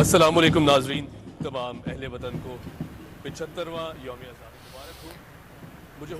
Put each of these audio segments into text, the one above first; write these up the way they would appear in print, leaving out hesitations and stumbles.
السلام علیکم ناظرین، تمام اہل وطن کو 75واں یوم آزادی مبارک ہو۔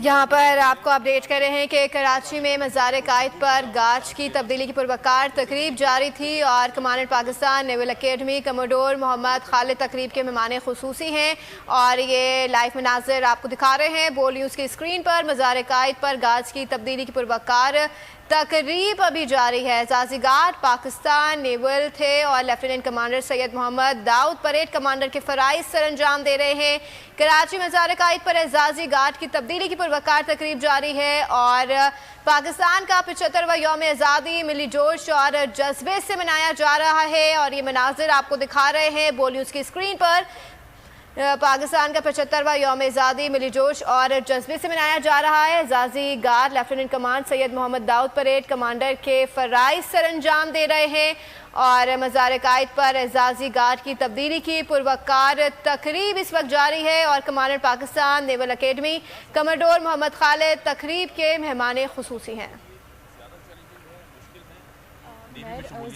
یہاں پر آپ کو اپڈیٹ کر رہے ہیں کہ کراچی میں مزار قائد پر گارڈز کی تبدیلی کی پروقار تقریب جاری تھی اور commander Pakistan naval academy commodore Muhammad Khalid تقریب کے مہمان خصوصی ہیں، اور یہ لائیو مناظر آپ کو دکھا رہے ہیں بول نیوز کی اسکرین پر۔ مزار قائد پر گارڈز کی تبدیلی کی پروقار تقریب ابھی جاری ہے۔ اعزازی گارڈ پاکستان نیول تھے اور لیفٹیننٹ کمانڈر سید محمد داؤد پریڈ کمانڈر کے فرائض سر انجام دے رہے ہیں۔ کراچی مزار قائد پر اعزازی گارڈ کی تبدیلی کی پروقار تقریب جاری ہے اور پاکستان کا 75واں یوم آزادی ملی جوش اور جذبے سے منایا جا رہا ہے، اور یہ مناظر آپ کو دکھا رہے ہیں بول نیوز کی اسکرین پر۔ پاکستان کا 75واں یوم آزادی ملی جوش اور جذبے سے منایا جا رہا ہے۔ اعزازی گارڈ لیفٹیننٹ کمانڈر سید محمد داؤد پریڈ کمانڈر کے فرائض سر انجام دے رہے ہیں، اور مزار قائد پر اعزازی گارڈ کی تبدیلی کی پروقار تقریب اس وقت جاری ہے، اور commander Pakistan naval academy commodore Muhammad Khalid تقریب کے مہمان خصوصی ہیں۔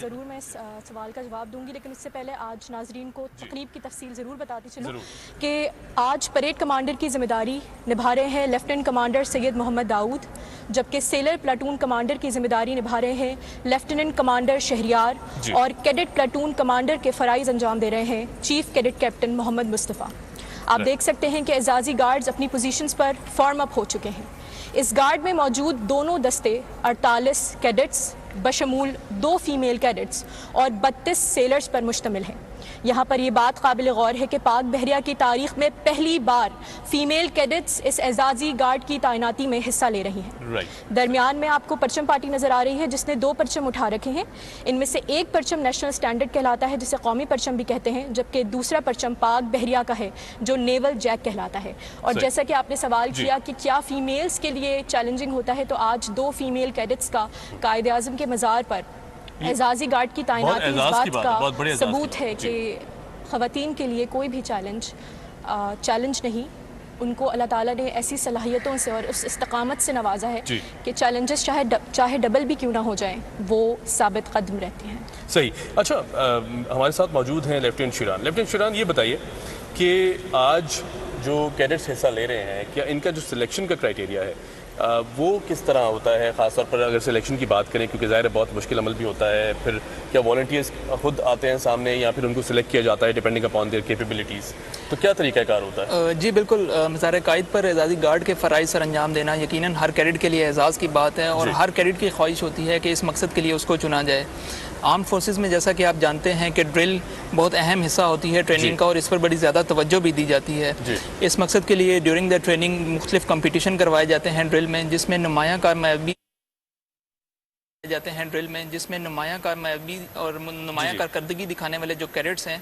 ضرور میں اس سوال کا جواب دوں گی، لیکن اس سے پہلے آج ناظرین کو تقریب کی تفصیل ضرور بتاتی چلوں کہ آج پریڈ کمانڈر کی ذمہ داری نبھا رہے ہیں لیفٹیننٹ کمانڈر سید محمد داؤد، جبکہ سیلر پلاٹون کمانڈر کی ذمہ داری نبھا رہے ہیں لیفٹیننٹ کمانڈر شہریار، اور کیڈٹ پلاٹون کمانڈر کے فرائض انجام دے رہے ہیں چیف کیڈٹ کیپٹن محمد مصطفیٰ۔ آپ دیکھ سکتے ہیں کہ اعزازی گارڈز اپنی پوزیشنز پر فارم اپ ہو چکے ہیں۔ اس گارڈ میں موجود دونوں دستے 48 کیڈٹس بشمول 2 فیمیل کیڈٹس اور 32 سیلرز پر مشتمل ہیں۔ یہاں پر یہ بات قابل غور ہے کہ پاک بحریہ کی تاریخ میں پہلی بار فیمیل کیڈٹس اس اعزازی گارڈ کی تعیناتی میں حصہ لے رہی ہیں۔ درمیان میں آپ کو پرچم پارٹی نظر آ رہی ہے جس نے 2 پرچم اٹھا رکھے ہیں۔ ان میں سے ایک پرچم نیشنل سٹینڈرڈ کہلاتا ہے جسے قومی پرچم بھی کہتے ہیں، جبکہ دوسرا پرچم پاک بحریہ کا ہے جو نیول جیک کہلاتا ہے۔ اور جیسا کہ آپ نے سوال کیا کہ کیا فیمیلز کے لیے چیلنجنگ ہوتا ہے، تو آج 2 فیمیل کیڈٹس کا قائد اعظم کے مزار پر اعزازی گارڈ کی تعیناتی اس بات کا ثبوت ہے کہ خواتین کے لیے کوئی بھی چیلنج نہیں، ان کو اللہ تعالیٰ نے ایسی صلاحیتوں سے اور اس استقامت سے نوازا ہے کہ چیلنجز چاہے ڈبل بھی کیوں نہ ہو جائیں وہ ثابت قدم رہتی ہیں۔ صحیح۔ اچھا، ہمارے ساتھ موجود ہیں لیفٹیننٹ شیران۔ لیفٹیننٹ شیران، یہ بتائیے کہ آج جو کیڈٹس حصہ لے رہے ہیں، کیا ان کا جو سلیکشن کا کرائٹیریا ہے وہ کس طرح ہوتا ہے، خاص طور پر اگر سلیکشن کی بات کریں، کیونکہ ظاہر ہے بہت مشکل عمل بھی ہوتا ہے، پھر کیا والنٹیئرز خود آتے ہیں سامنے یا پھر ان کو سلیکٹ کیا جاتا ہے ڈیپینڈنگ اپان دیئر کیپیبلٹیز، تو کیا طریقہ کار ہوتا ہے؟ جی بالکل، مزار قائد پر اعزازی گارڈ کے فرائض سر انجام دینا یقیناً ہر کیڈٹ کے لیے اعزاز کی بات ہے، اور ہر کیڈٹ کی خواہش ہوتی ہے کہ اس مقصد کے لیے اس کو چنا جائے۔ آرم فورسز میں جیسا کہ آپ جانتے ہیں کہ ڈرل بہت اہم حصہ ہوتی ہے ٹریننگ کا، اور اس پر بڑی زیادہ توجہ بھی دی جاتی ہے۔ اس مقصد کے لیے ڈیورنگ دا ٹریننگ مختلف کمپٹیشن کروائے جاتے ہیں ڈرل میں، جس میں نمایاں کارآمدی اور نمایاں کارکردگی دکھانے والے جو کیڈٹس ہیں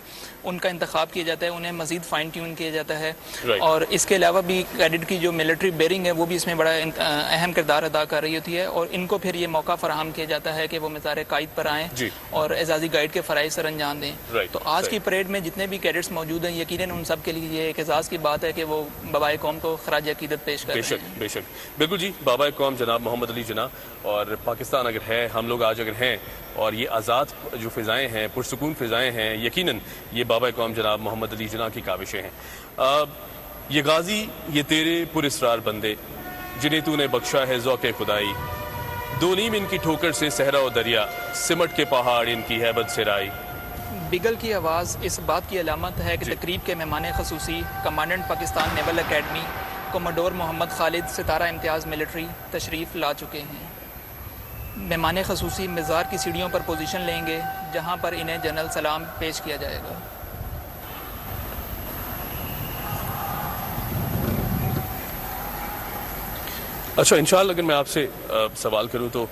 ان کا انتخاب کیا جاتا ہے، انہیں مزید فائن ٹیون کیا جاتا ہے، اور اس کے علاوہ بھی کیڈٹ کی جو ملٹری بیئرنگ ہے وہ بھی اس میں بڑا اہم کردار ادا کر رہی ہوتی ہے، اور ان کو پھر یہ موقع فراہم کیا جاتا ہے کہ وہ مزار قائد پر آئیں اور اعزازی گائیڈ کے فرائض سر انجام دیں۔ تو آج کی پریڈ میں جتنے بھی کیڈٹس موجود ہیں یقیناً ان سب کے لیے یہ ایک اعزاز کی بات ہے کہ وہ بابائے قوم کو خراج عقیدت پیش کر رہے ہیں۔ بے شک، بالکل جی، بابائے قوم جناب محمد علی جناح، اور پاکستان اگر ہے، ہم لوگ آج اگر ہیں، اور یہ آزاد جو فضائیں ہیں، پرسکون فضائیں ہیں، یقیناً یہ بابائے قوم جناب محمد علی جناح کی کاوشیں ہیں۔ یہ غازی، یہ تیرے پر اسرار بندے جنہیں تو نے بخشا ہے ذوق خدائی، 2 نیم ان کی ٹھوکر سے صحرا و دریا، سمٹ کے پہاڑ ان کی ہیبت سے رائی۔ بگل کی آواز اس بات کی علامت ہے کہ تقریب کے مہمان خصوصی commandant Pakistan naval academy commodore Muhammad Khalid Sitara Imtiaz military تشریف لا چکے ہیں۔ مہمان خصوصی مزار کی سیڑھیوں پر پوزیشن لیں گے جہاں پر انہیں جنرل سلام پیش کیا جائے گا۔ اچھا، انشاءاللہ اگر میں آپ سے سوال کروں تو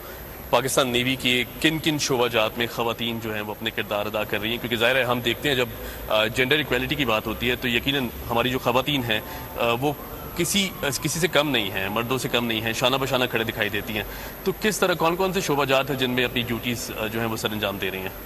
پاکستان نیوی کی کن کن شعبہ جات میں خواتین جو ہیں وہ اپنے کردار ادا کر رہی ہیں؟ کیونکہ ظاہر ہے ہم دیکھتے ہیں جب جینڈر ایکویلٹی کی بات ہوتی ہے تو یقیناً ہماری جو خواتین ہیں وہ کسی سے کم نہیں ہیں، مردوں سے کم نہیں ہیں، شانہ بشانہ کھڑے دکھائی دیتی ہیں۔ تو کس طرح کون کون سے شعبہ جات ہیں جن میں اپنی ڈیوٹیز جو ہیں وہ سر انجام دے رہی ہیں؟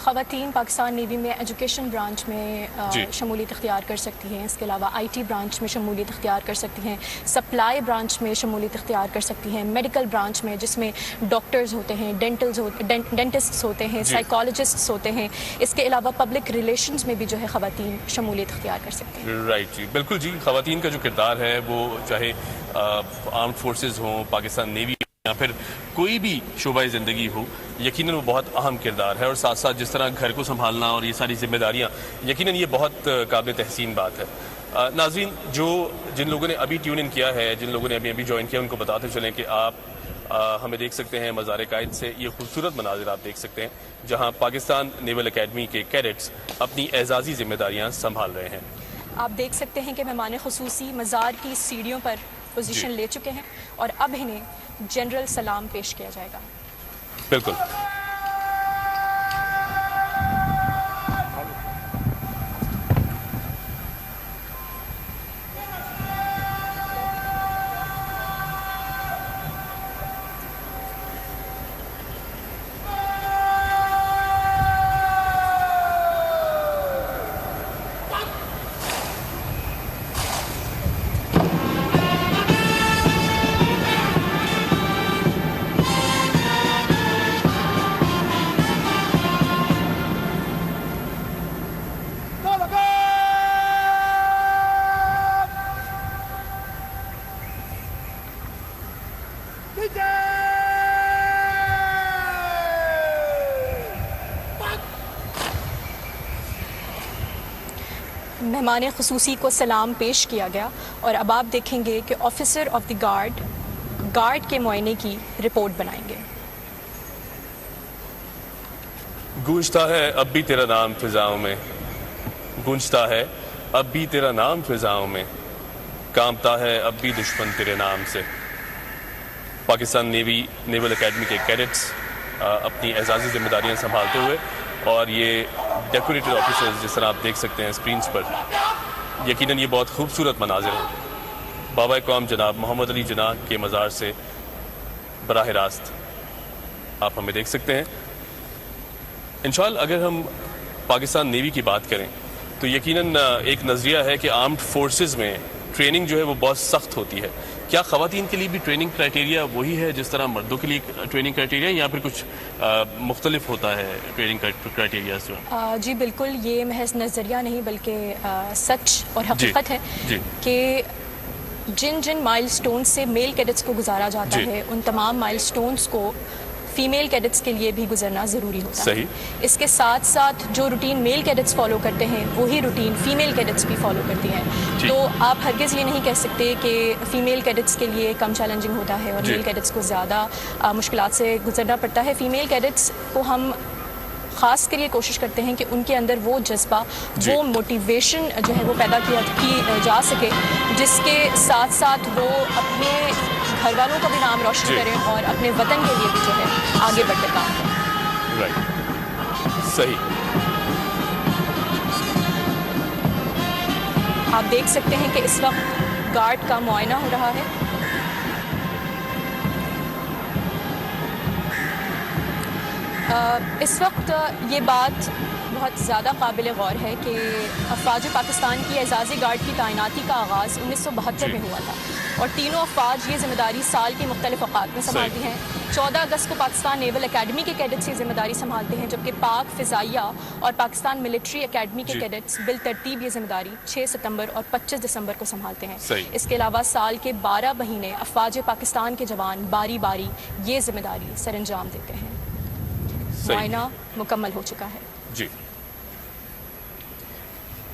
خواتین پاکستان نیوی میں ایجوکیشن برانچ میں شمولیت اختیار کر سکتی ہیں، اس کے علاوہ آئی ٹی برانچ میں شمولیت اختیار کر سکتی ہیں، سپلائی برانچ میں شمولیت اختیار کر سکتی ہیں، میڈیکل برانچ میں جس میں ڈاکٹرز ہوتے ہیں، ڈینٹسٹس ہوتے ہیں، سائیکالوجسٹس ہوتے ہیں، اس کے علاوہ پبلک ریلیشنز میں بھی جو ہے خواتین شمولیت اختیار کر سکتی ہیں۔ رائٹ جی، بالکل جی، خواتین کا جو کردار ہے وہ چاہے آرمڈ فورسز ہوں، پاکستان نیوی یا پھر کوئی بھی شعبہ زندگی ہو، یقیناً وہ بہت اہم کردار ہے، اور ساتھ ساتھ جس طرح گھر کو سنبھالنا اور یہ ساری ذمہ داریاں، یقیناً یہ بہت قابل تحسین بات ہے۔ ناظرین، جن لوگوں نے ابھی ٹیون ان کیا ہے، جن لوگوں نے ابھی جوائن کیا، ان کو بتاتے چلیں کہ آپ ہمیں دیکھ سکتے ہیں مزار قائد سے یہ خوبصورت مناظر آپ دیکھ سکتے ہیں جہاں پاکستان نیول اکیڈمی کے کیڈٹس اپنی اعزازی ذمہ داریاں سنبھال رہے ہیں۔ آپ دیکھ سکتے ہیں کہ مہمان خصوصی مزار کی سیڑھیوں پر پوزیشن لے چکے ہیں اور اب انہیں جنرل سلام پیش کیا جائے گا۔ بالکل۔ مہمان خصوصی کو سلام پیش کیا گیا اور اب آپ دیکھیں گے کہ آفیسر آف دی گارڈ کے معائنے کی رپورٹ بنائیں گے۔ گونجتا ہے اب بھی تیرا نام فضاؤں میں، گونجتا ہے اب بھی تیرا نام فضاؤں میں، کانپتا ہے اب بھی دشمن تیرے نام سے۔ پاکستان نیول اکیڈمی کے کیڈٹس اپنی اعزازی ذمہ داریاں سنبھالتے ہوئے، اور یہ ڈیکوریٹڈ آفیسرز جس طرح آپ دیکھ سکتے ہیں اسکرینز پر، یقیناً یہ بہت خوبصورت مناظر ہیں۔ بابا قوم جناب محمد علی جناح کے مزار سے براہ راست آپ ہمیں دیکھ سکتے ہیں۔ انشاءاللہ اگر ہم پاکستان نیوی کی بات کریں تو یقیناً ایک نظریہ ہے کہ آرمڈ فورسز میں ٹریننگ جو ہے وہ بہت سخت ہوتی ہے۔ کیا خواتین کے لیے بھی ٹریننگ کرائٹیریا وہی ہے جس طرح مردوں کے لیے ٹریننگ کرائٹیریا، یا پھر کچھ مختلف ہوتا ہے ٹریننگ کرائٹیریاز جو ہیں؟ جی بالکل، یہ محض نظریہ نہیں بلکہ سچ اور حقیقت ہے کہ جن مائل سٹونز سے میل کیڈٹس کو گزارا جاتا ہے ان تمام مائل سٹونز کو فیمیل کیڈٹس کے لیے بھی گزرنا ضروری ہوتا ہے۔ اس کے ساتھ ساتھ جو روٹین میل کیڈٹس فالو کرتے ہیں وہی روٹین فیمیل کیڈٹس بھی فالو کرتی ہیں، تو آپ ہرگز یہ نہیں کہہ سکتے کہ فیمیل کیڈٹس کے لیے کم چیلنجنگ ہوتا ہے اور میل کیڈٹس کو زیادہ مشکلات سے گزرنا پڑتا ہے۔ فیمیل کیڈٹس کو ہم خاص کر یہ کوشش کرتے ہیں کہ ان کے اندر وہ جذبہ، وہ موٹیویشن جو ہے وہ پیدا کی جا سکے، جس کے ساتھ ساتھ وہ اپنے گھر والوں کا بھی نام روشن کریں اور اپنے وطن کے لیے بھی جو ہے آگے بڑھ کر کام کریں۔ صحیح۔ آپ دیکھ سکتے ہیں کہ اس وقت گارڈ کا معائنہ ہو رہا ہے۔ اس وقت یہ بات بہت زیادہ قابل غور ہے کہ افواج پاکستان کی اعزازی گارڈ کی تعیناتی کا آغاز 1972 میں ہوا تھا اور تینوں افواج یہ ذمہ داری سال کے مختلف اوقات میں سنبھالتی ہیں۔ 14 اگست کو پاکستان نیول اکیڈمی کے کیڈٹس یہ ذمہ داری سنبھالتے ہیں، جبکہ پاک فضائیہ اور پاکستان ملٹری اکیڈمی کے کیڈٹس بالترتیب یہ ذمہ داری 6 ستمبر اور 25 دسمبر کو سنبھالتے ہیں۔ اس کے علاوہ سال کے 12 مہینے افواج پاکستان کے جوان باری باری یہ ذمہ داری سر انجام دیتے ہیں۔ معائنہ مکمل ہو چکا ہے۔ جی